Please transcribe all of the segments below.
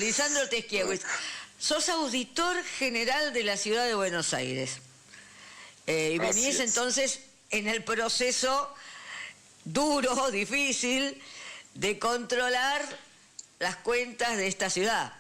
Lisandro Tesquiewicz, sos auditor general de la Ciudad de Buenos Aires. Y venís entonces en el proceso duro, difícil, de controlar las cuentas de esta ciudad.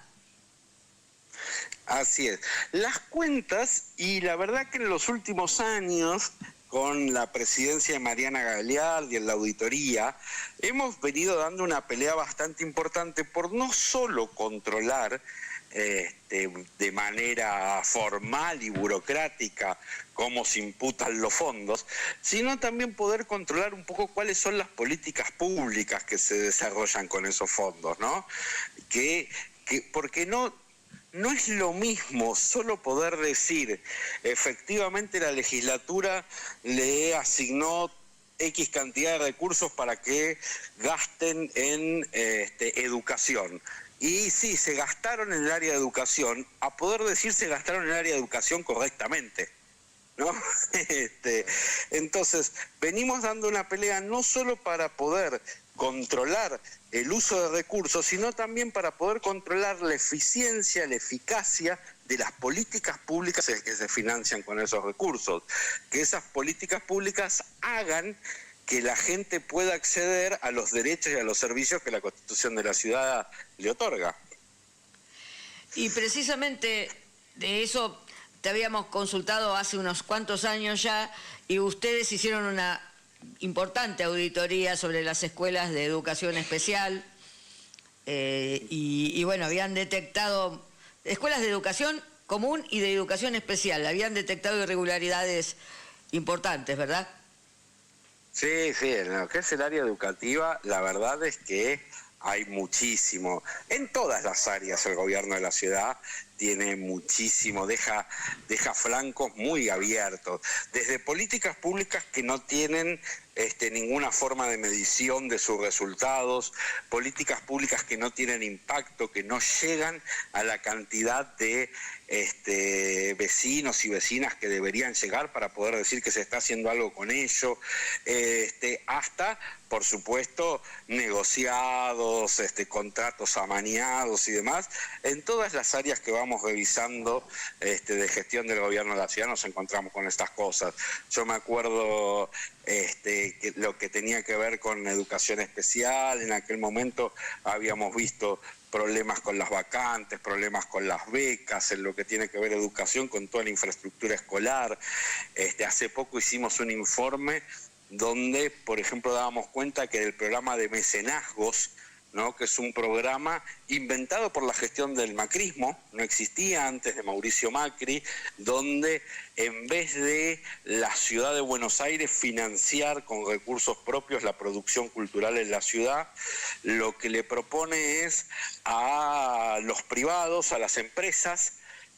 Así es. Las cuentas, y la verdad que en los últimos años, con la presidencia de Mariana Gagliardi en la auditoría, hemos venido dando una pelea bastante importante por no solo controlar de manera formal y burocrática cómo se imputan los fondos, sino también poder controlar un poco cuáles son las políticas públicas que se desarrollan con esos fondos, ¿no? Porque no es lo mismo solo poder decir, efectivamente la legislatura le asignó X cantidad de recursos para que gasten en educación. Y sí, se gastaron en el área de educación, a poder decir se gastaron en el área de educación correctamente, ¿no? Entonces, venimos dando una pelea no solo para poder controlar el uso de recursos, sino también para poder controlar la eficiencia, la eficacia de las políticas públicas que se financian con esos recursos. Que esas políticas públicas hagan que la gente pueda acceder a los derechos y a los servicios que la Constitución de la ciudad le otorga. Y precisamente de eso te habíamos consultado hace unos cuantos años ya, y ustedes hicieron una importante auditoría sobre las escuelas de educación especial, y bueno, habían detectado escuelas de educación común y de educación especial, habían detectado irregularidades importantes, ¿verdad? Sí, en lo que es el área educativa, la verdad es que hay muchísimo. En todas las áreas el gobierno de la ciudad tiene muchísimo, deja flancos muy abiertos. Desde políticas públicas que no tienen ninguna forma de medición de sus resultados, políticas públicas que no tienen impacto, que no llegan a la cantidad de vecinos y vecinas que deberían llegar para poder decir que se está haciendo algo con ello, hasta, por supuesto, negociados, contratos amañados y demás. En todas las áreas que vamos revisando de gestión del gobierno de la ciudad nos encontramos con estas cosas. Yo me acuerdo que lo que tenía que ver con educación especial, en aquel momento habíamos visto problemas con las vacantes, problemas con las becas, en lo que tiene que ver educación con toda la infraestructura escolar. Hace poco hicimos un informe donde, por ejemplo, dábamos cuenta que el programa de mecenazgos, ¿no?, que es un programa inventado por la gestión del macrismo, no existía antes de Mauricio Macri, donde en vez de la ciudad de Buenos Aires financiar con recursos propios la producción cultural en la ciudad, lo que le propone es a los privados, a las empresas,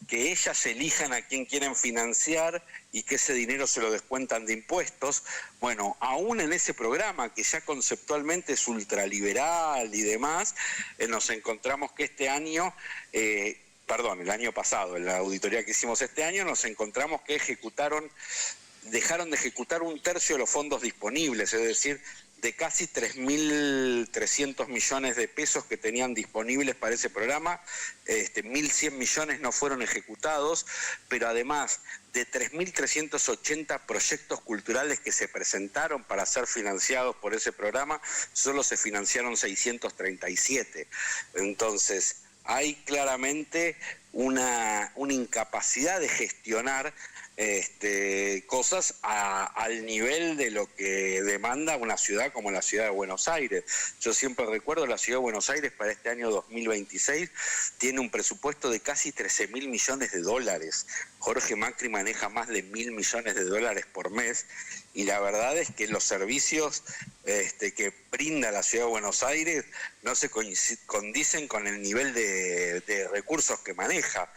que ellas elijan a quién quieren financiar y que ese dinero se lo descuentan de impuestos. Bueno, aún en ese programa, que ya conceptualmente es ultraliberal y demás, nos encontramos que este año, el año pasado, en la auditoría que hicimos este año, nos encontramos que dejaron de ejecutar un tercio de los fondos disponibles, es decir, de casi 3.300 millones de pesos que tenían disponibles para ese programa, 1.100 millones no fueron ejecutados, pero además de 3.380 proyectos culturales que se presentaron para ser financiados por ese programa, solo se financiaron 637. Entonces, hay claramente una incapacidad de gestionar cosas al nivel de lo que demanda una ciudad como la ciudad de Buenos Aires. Yo siempre recuerdo, la ciudad de Buenos Aires para este año 2026 tiene un presupuesto de casi 13.000 millones de dólares. Jorge Macri maneja más de 1.000 millones de dólares por mes, y la verdad es que los servicios que brinda la ciudad de Buenos Aires no se condicen con el nivel de recursos que maneja.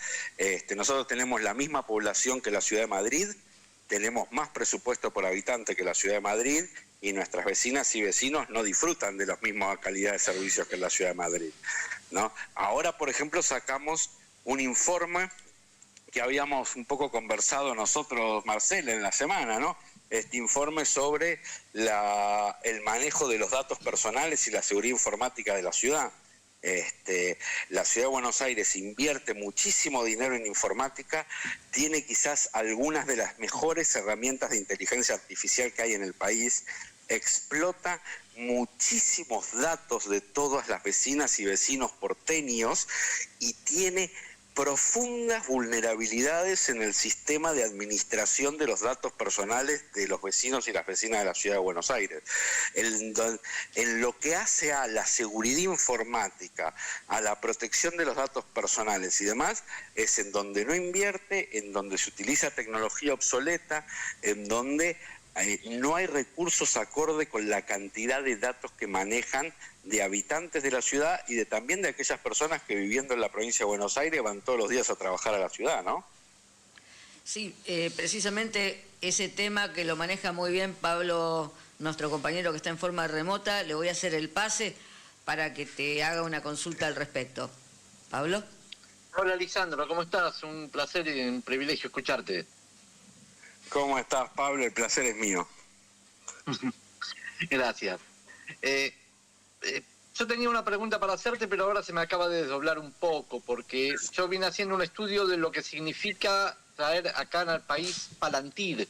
Nosotros tenemos la misma población que la ciudad de Madrid, tenemos más presupuesto por habitante que la ciudad de Madrid, y nuestras vecinas y vecinos no disfrutan de la misma calidad de servicios que la ciudad de Madrid, ¿no? Ahora, por ejemplo, sacamos un informe que habíamos un poco conversado nosotros, Marcela, en la semana, ¿no? Este informe sobre el manejo de los datos personales y la seguridad informática de la ciudad. La Ciudad de Buenos Aires invierte muchísimo dinero en informática, tiene quizás algunas de las mejores herramientas de inteligencia artificial que hay en el país, explota muchísimos datos de todas las vecinas y vecinos porteños y tiene profundas vulnerabilidades en el sistema de administración de los datos personales de los vecinos y las vecinas de la Ciudad de Buenos Aires. En lo que hace a la seguridad informática, a la protección de los datos personales y demás, es en donde no invierte, en donde se utiliza tecnología obsoleta, en donde no hay recursos acorde con la cantidad de datos que manejan de habitantes de la ciudad y también de aquellas personas que viviendo en la provincia de Buenos Aires van todos los días a trabajar a la ciudad, ¿no? Sí, precisamente ese tema que lo maneja muy bien Pablo, nuestro compañero que está en forma remota, le voy a hacer el pase para que te haga una consulta al respecto. ¿Pablo? Hola Lisandro, ¿cómo estás? Un placer y un privilegio escucharte. ¿Cómo estás, Pablo? El placer es mío. Gracias. Yo tenía una pregunta para hacerte, pero ahora se me acaba de desdoblar un poco, porque yo vine haciendo un estudio de lo que significa traer acá al país Palantir.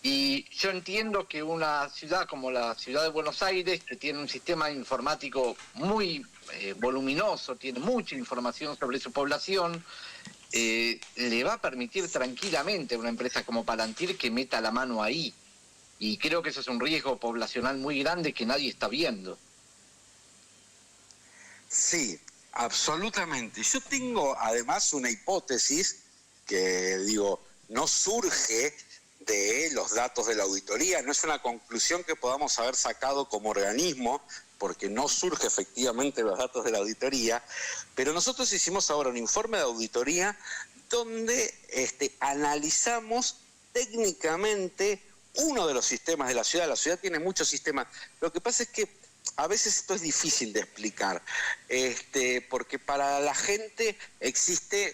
Y yo entiendo que una ciudad como la ciudad de Buenos Aires, que tiene un sistema informático muy voluminoso, tiene mucha información sobre su población, le va a permitir tranquilamente a una empresa como Palantir que meta la mano ahí. Y creo que eso es un riesgo poblacional muy grande que nadie está viendo. Sí, absolutamente. Yo tengo además una hipótesis que, no surge de los datos de la auditoría, no es una conclusión que podamos haber sacado como organismo, porque no surge efectivamente los datos de la auditoría, pero nosotros hicimos ahora un informe de auditoría donde analizamos técnicamente uno de los sistemas de la ciudad. La ciudad tiene muchos sistemas. Lo que pasa es que a veces esto es difícil de explicar, porque para la gente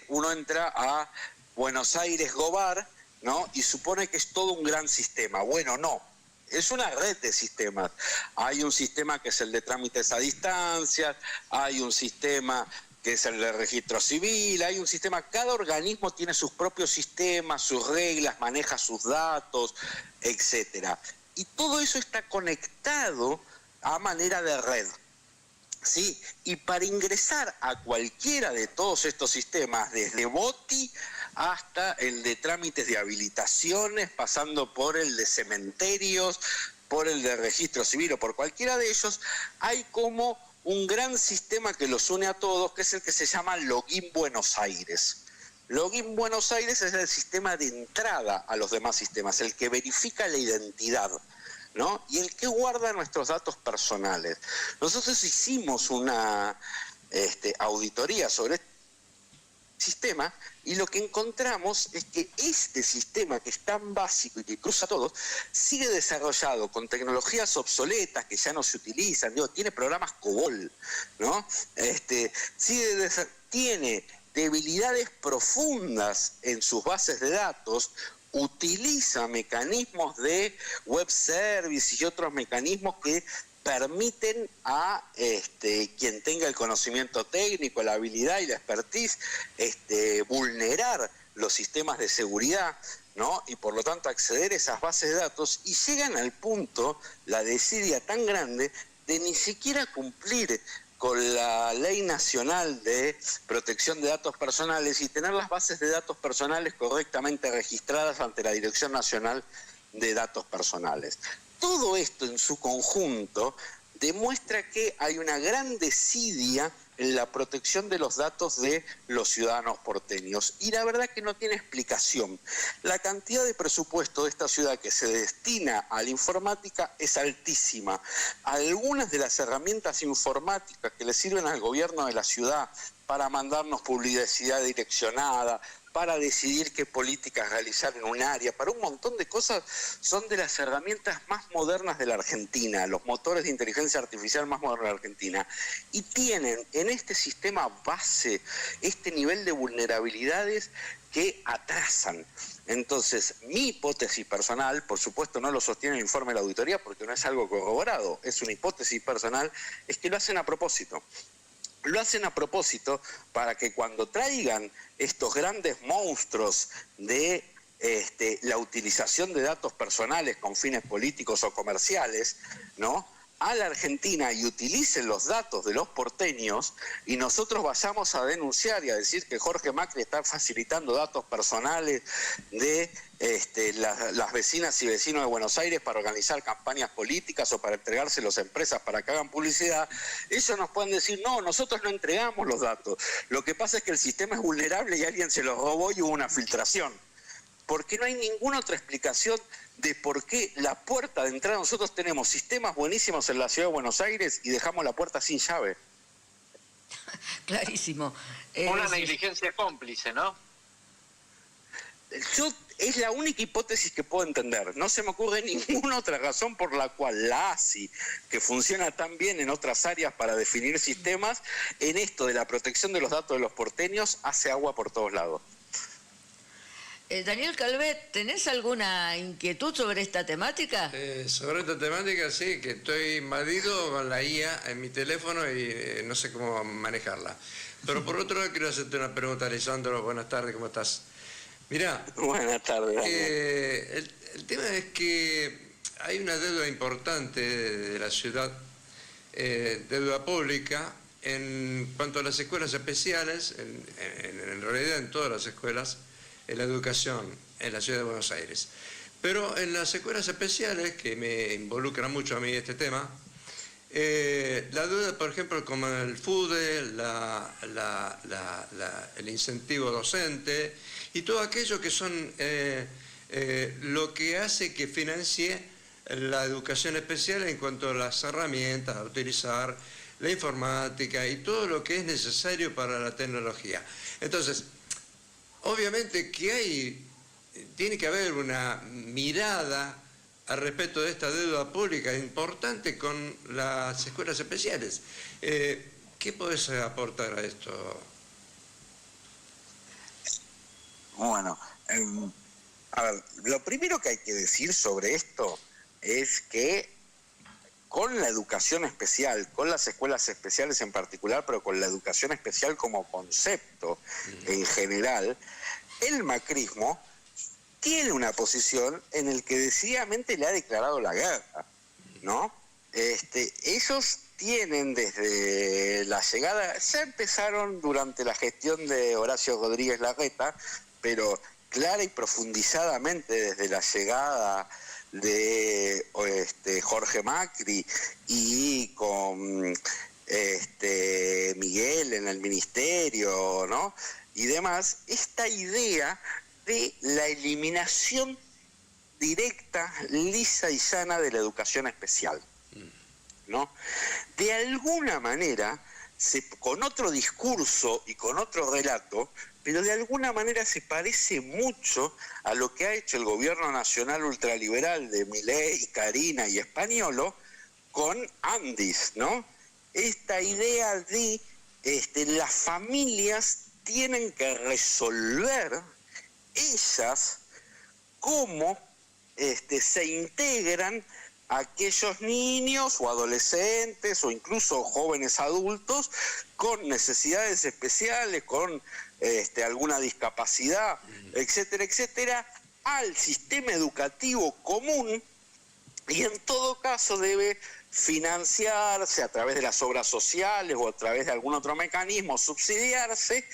uno entra a Buenos Aires Gobar, ¿no? Y supone que es todo un gran sistema. Bueno, no. Es una red de sistemas. Hay un sistema que es el de trámites a distancia, hay un sistema que es el de registro civil, hay un sistema, cada organismo tiene sus propios sistemas, sus reglas, maneja sus datos, etcétera. Y todo eso está conectado a manera de red, ¿sí? Y para ingresar a cualquiera de todos estos sistemas, desde BOTI hasta el de trámites de habilitaciones, pasando por el de cementerios, por el de registro civil o por cualquiera de ellos, hay como un gran sistema que los une a todos, que es el que se llama Login Buenos Aires. Login Buenos Aires es el sistema de entrada a los demás sistemas, el que verifica la identidad, ¿no? Y el que guarda nuestros datos personales. Nosotros hicimos una auditoría sobre este sistema y lo que encontramos es que este sistema, que es tan básico y que cruza a todos, sigue desarrollado con tecnologías obsoletas que ya no se utilizan, tiene programas COBOL, ¿no? Tiene debilidades profundas en sus bases de datos, utiliza mecanismos de web service y otros mecanismos que permiten a quien tenga el conocimiento técnico, la habilidad y la expertise, vulnerar los sistemas de seguridad, ¿no? Y por lo tanto acceder a esas bases de datos, y llegan al punto, la desidia tan grande, de ni siquiera cumplir con la Ley Nacional de Protección de Datos Personales y tener las bases de datos personales correctamente registradas ante la Dirección Nacional de Datos Personales. Todo esto en su conjunto demuestra que hay una gran desidia en la protección de los datos de los ciudadanos porteños. Y la verdad que no tiene explicación. La cantidad de presupuesto de esta ciudad que se destina a la informática es altísima. Algunas de las herramientas informáticas que le sirven al gobierno de la ciudad para mandarnos publicidad direccionada, para decidir qué políticas realizar en un área, para un montón de cosas, son de las herramientas más modernas de la Argentina, los motores de inteligencia artificial más modernos de la Argentina. Y tienen en este sistema base este nivel de vulnerabilidades que atrasan. Entonces, mi hipótesis personal, por supuesto no lo sostiene el informe de la auditoría porque no es algo corroborado, es una hipótesis personal, es que lo hacen a propósito. lo hacen a propósito para que cuando traigan estos grandes monstruos de la utilización de datos personales con fines políticos o comerciales, ¿no?, a la Argentina y utilicen los datos de los porteños y nosotros vayamos a denunciar y a decir que Jorge Macri está facilitando datos personales de las vecinas y vecinos de Buenos Aires para organizar campañas políticas o para entregárselos a empresas para que hagan publicidad, ellos nos pueden decir, no, nosotros no entregamos los datos. Lo que pasa es que el sistema es vulnerable y alguien se los robó y hubo una filtración. Porque no hay ninguna otra explicación de por qué la puerta de entrada, nosotros tenemos sistemas buenísimos en la ciudad de Buenos Aires y dejamos la puerta sin llave. Clarísimo. Una negligencia cómplice, ¿no? Es la única hipótesis que puedo entender. No se me ocurre ninguna otra razón por la cual la ASI, que funciona tan bien en otras áreas para definir sistemas, en esto de la protección de los datos de los porteños, hace agua por todos lados. Daniel Calvet, ¿tenés alguna inquietud sobre esta temática? Sobre esta temática sí, que estoy invadido con la IA en mi teléfono y no sé cómo manejarla. Pero por otro lado quiero hacerte una pregunta, Lisandro. Buenas tardes, ¿cómo estás? Mirá, buenas tardes. El tema es que hay una deuda importante de la ciudad, deuda pública, en cuanto a las escuelas especiales, en realidad en todas las escuelas, en la educación en la ciudad de Buenos Aires. Pero en las escuelas especiales, que me involucra mucho a mí este tema, la deuda, por ejemplo, como el FUDE, el incentivo docente y todo aquello que son lo que hace que financie la educación especial en cuanto a las herramientas a utilizar, la informática y todo lo que es necesario para la tecnología. Entonces, obviamente que tiene que haber una mirada al respecto de esta deuda pública importante con las escuelas especiales. ¿Qué podés aportar a esto? Bueno, a ver, lo primero que hay que decir sobre esto es que con la educación especial, con las escuelas especiales en particular, pero con la educación especial como concepto en general, el macrismo tiene una posición en el que decididamente le ha declarado la guerra, ¿no? Ellos tienen desde la llegada, ya empezaron durante la gestión de Horacio Rodríguez Larreta, pero clara y profundizadamente desde la llegada de Jorge Macri y con Miguel en el ministerio, ¿no?, y demás, esta idea de la eliminación directa, lisa y sana de la educación especial, ¿no? De alguna manera, con otro discurso y con otro relato, pero de alguna manera se parece mucho a lo que ha hecho el gobierno nacional ultraliberal de Milei, Carina y Españolo con Andis, ¿no? Esta idea de las familias tienen que resolver ellas cómo se integran aquellos niños o adolescentes o incluso jóvenes adultos con necesidades especiales, con alguna discapacidad, etcétera, etcétera, al sistema educativo común, y en todo caso debe financiarse a través de las obras sociales o a través de algún otro mecanismo, subsidiarse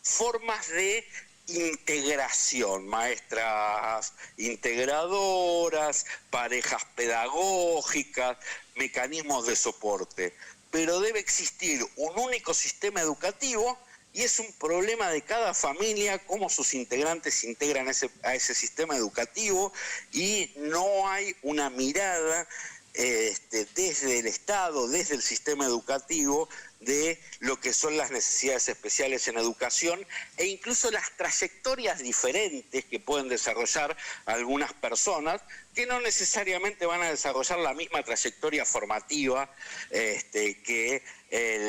formas de integración, maestras integradoras, parejas pedagógicas, mecanismos de soporte. Pero debe existir un único sistema educativo y es un problema de cada familia cómo sus integrantes se integran a ese sistema educativo, y no hay una mirada desde el Estado, desde el sistema educativo, de lo que son las necesidades especiales en educación e incluso las trayectorias diferentes que pueden desarrollar algunas personas que no necesariamente van a desarrollar la misma trayectoria formativa que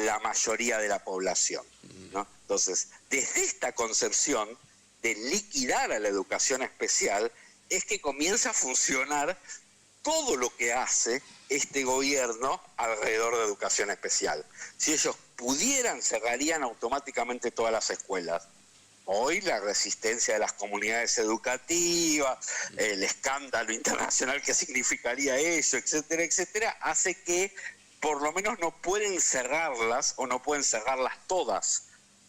la mayoría de la población, ¿no? Entonces, desde esta concepción de liquidar a la educación especial es que comienza a funcionar todo lo que hace este gobierno alrededor de educación especial. Si ellos pudieran, cerrarían automáticamente todas las escuelas. Hoy la resistencia de las comunidades educativas, el escándalo internacional que significaría eso, etcétera, etcétera, hace que por lo menos no pueden cerrarlas o no pueden cerrarlas todas,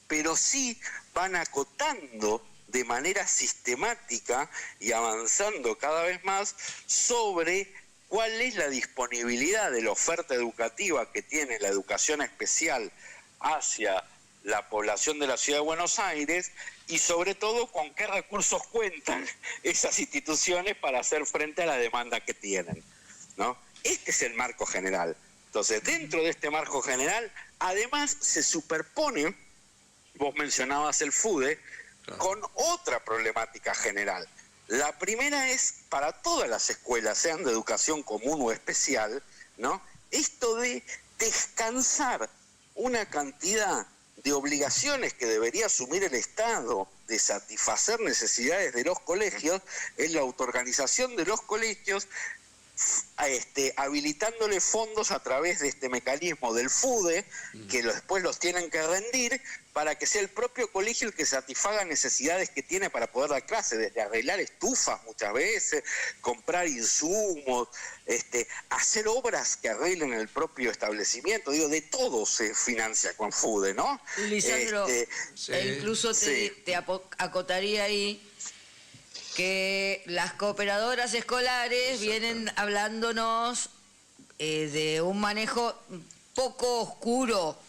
pero sí van acotando de manera sistemática y avanzando cada vez más sobre cuál es la disponibilidad de la oferta educativa que tiene la educación especial hacia la población de la Ciudad de Buenos Aires y sobre todo con qué recursos cuentan esas instituciones para hacer frente a la demanda que tienen, ¿no? Este es el marco general. Entonces, dentro de este marco general, además se superpone, vos mencionabas el FUDE, claro, con otra problemática general. La primera es, para todas las escuelas, sean de educación común o especial, ¿no?, esto de descansar una cantidad de obligaciones que debería asumir el Estado de satisfacer necesidades de los colegios en la autoorganización de los colegios, habilitándole fondos a través de este mecanismo del FUDE, que después los tienen que rendir, para que sea el propio colegio el que satisfaga necesidades que tiene para poder dar clase, desde arreglar estufas muchas veces, comprar insumos, hacer obras que arreglen el propio establecimiento. Digo, de todo se financia con FUDE, ¿no? Lisandro, incluso te acotaría ahí que las cooperadoras escolares vienen hablándonos de un manejo poco oscuro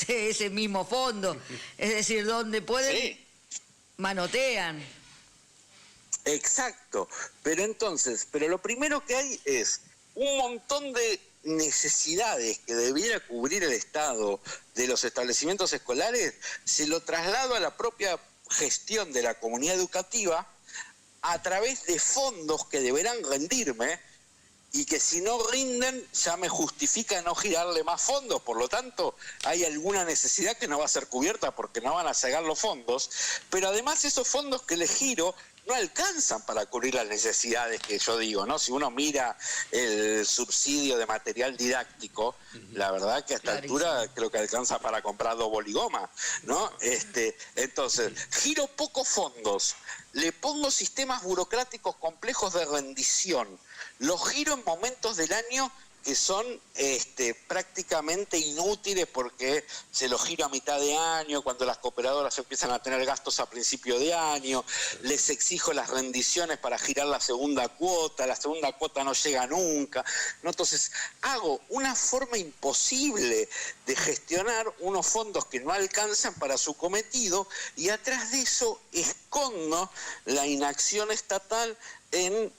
de ese mismo fondo. Es decir, donde pueden, manotean. Exacto. Pero lo primero que hay es un montón de necesidades que debiera cubrir el Estado de los establecimientos escolares, se lo traslado a la propia gestión de la comunidad educativa a través de fondos que deberán rendirme y que si no rinden ya me justifica no girarle más fondos. Por lo tanto, hay alguna necesidad que no va a ser cubierta porque no van a llegar los fondos, pero además esos fondos que les giro no alcanzan para cubrir las necesidades que yo digo, ¿no? Si uno mira el subsidio de material didáctico, la verdad que a esta altura creo que alcanza para comprar 2 boligomas, ¿no? Entonces, giro pocos fondos, le pongo sistemas burocráticos complejos de rendición, los giro en momentos del año que son prácticamente inútiles porque se los giro a mitad de año, cuando las cooperadoras empiezan a tener gastos a principio de año, les exijo las rendiciones para girar la segunda cuota no llega nunca, ¿no? Entonces hago una forma imposible de gestionar unos fondos que no alcanzan para su cometido y atrás de eso escondo la inacción estatal en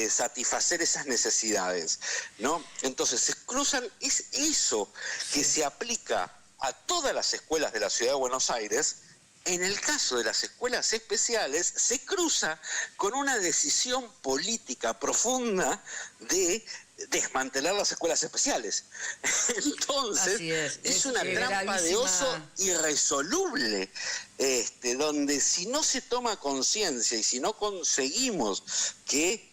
satisfacer esas necesidades, ¿no? Entonces se cruzan, es eso que se aplica a todas las escuelas de la Ciudad de Buenos Aires. En el caso de las escuelas especiales se cruza con una decisión política profunda de desmantelar las escuelas especiales. Entonces, es una trampa de oso irresoluble, donde si no se toma conciencia y si no conseguimos que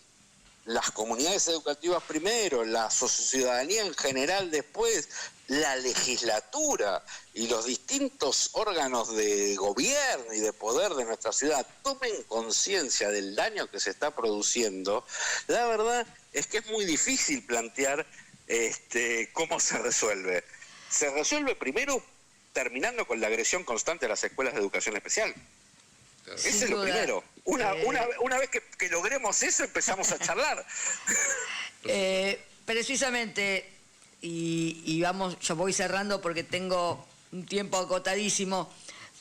las comunidades educativas primero, la ciudadanía en general después, la legislatura y los distintos órganos de gobierno y de poder de nuestra ciudad tomen conciencia del daño que se está produciendo, la verdad es que es muy difícil plantear cómo se resuelve. Se resuelve primero terminando con la agresión constante a las escuelas de educación especial. Ese es lo primero. Una vez que logremos eso, empezamos a charlar. Precisamente, y vamos, yo voy cerrando porque tengo un tiempo acotadísimo,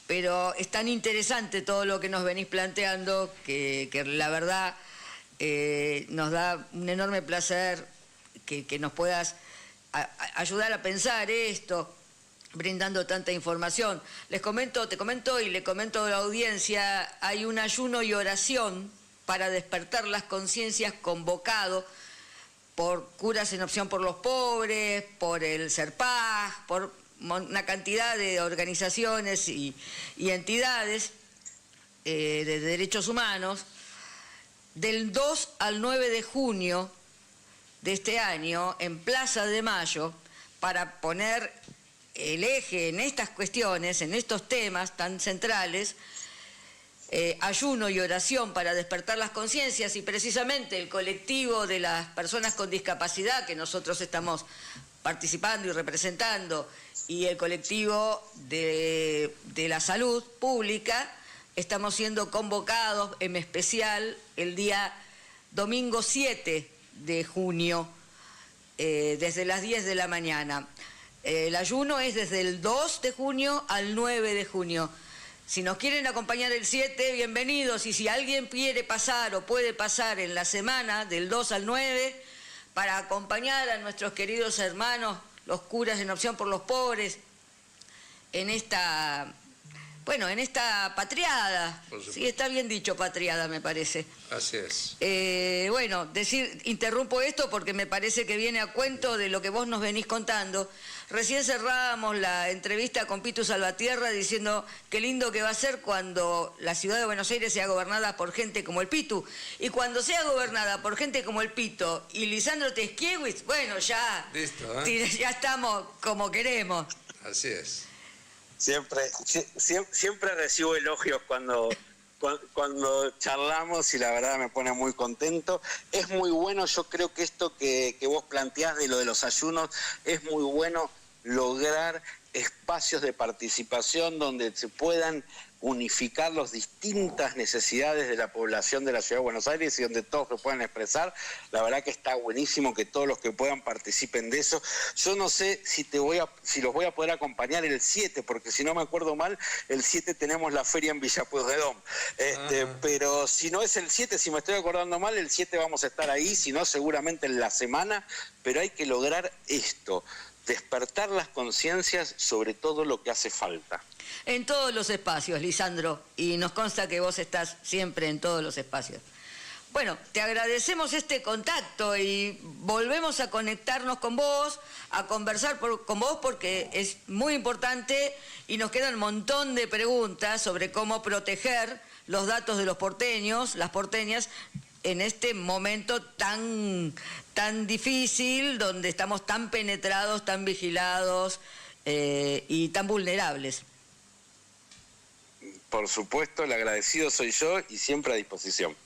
pero es tan interesante todo lo que nos venís planteando que la verdad nos da un enorme placer que nos puedas ayudar a pensar esto, brindando tanta información. Te comento y le comento a la audiencia, hay un ayuno y oración para despertar las conciencias convocado por Curas en Opción por los Pobres, por el CERPAS, por una cantidad de organizaciones y entidades de derechos humanos, del 2 al 9 de junio de este año en Plaza de Mayo para poner el eje en estas cuestiones, en estos temas tan centrales, ayuno y oración para despertar las conciencias, y precisamente el colectivo de las personas con discapacidad que nosotros estamos participando y representando, y el colectivo de la salud pública, estamos siendo convocados en especial el día domingo 7 de junio, desde las 10 de la mañana. El ayuno es desde el 2 de junio al 9 de junio. Si nos quieren acompañar el 7, bienvenidos, y si alguien quiere pasar o puede pasar en la semana del 2 al 9 para acompañar a nuestros queridos hermanos, los curas en Opción por los Pobres, en esta, bueno, en esta patriada. Sí, está bien dicho, patriada, me parece. Así es. Bueno, interrumpo esto porque me parece que viene a cuento de lo que vos nos venís contando. Recién cerrábamos la entrevista con Pitu Salvatierra diciendo qué lindo que va a ser cuando la ciudad de Buenos Aires sea gobernada por gente como el Pitu. Y cuando sea gobernada por gente como el Pitu y Lisandro Teskiewicz, bueno, ya, listo, ya estamos como queremos. Así es. Siempre recibo elogios cuando charlamos, y la verdad me pone muy contento. Es muy bueno, yo creo que esto que vos planteás de lo de los ayunos, es muy bueno lograr espacios de participación donde se puedan unificar las distintas necesidades de la población de la Ciudad de Buenos Aires y donde todos se puedan expresar. La verdad que está buenísimo que todos los que puedan participen de eso. Yo no sé si los voy a poder acompañar el 7, porque si no me acuerdo mal, el 7 tenemos la feria en Villa Pueyrredón. Pero si no es el 7, si me estoy acordando mal, el 7 vamos a estar ahí, si no seguramente en la semana, pero hay que lograr esto, despertar las conciencias sobre todo lo que hace falta. En todos los espacios, Lisandro, y nos consta que vos estás siempre en todos los espacios. Bueno, te agradecemos este contacto y volvemos a conectarnos con vos, a conversar con vos, porque es muy importante y nos quedan un montón de preguntas sobre cómo proteger los datos de los porteños, las porteñas, en este momento tan difícil, donde estamos tan penetrados, tan vigilados y tan vulnerables. Por supuesto, el agradecido soy yo y siempre a disposición.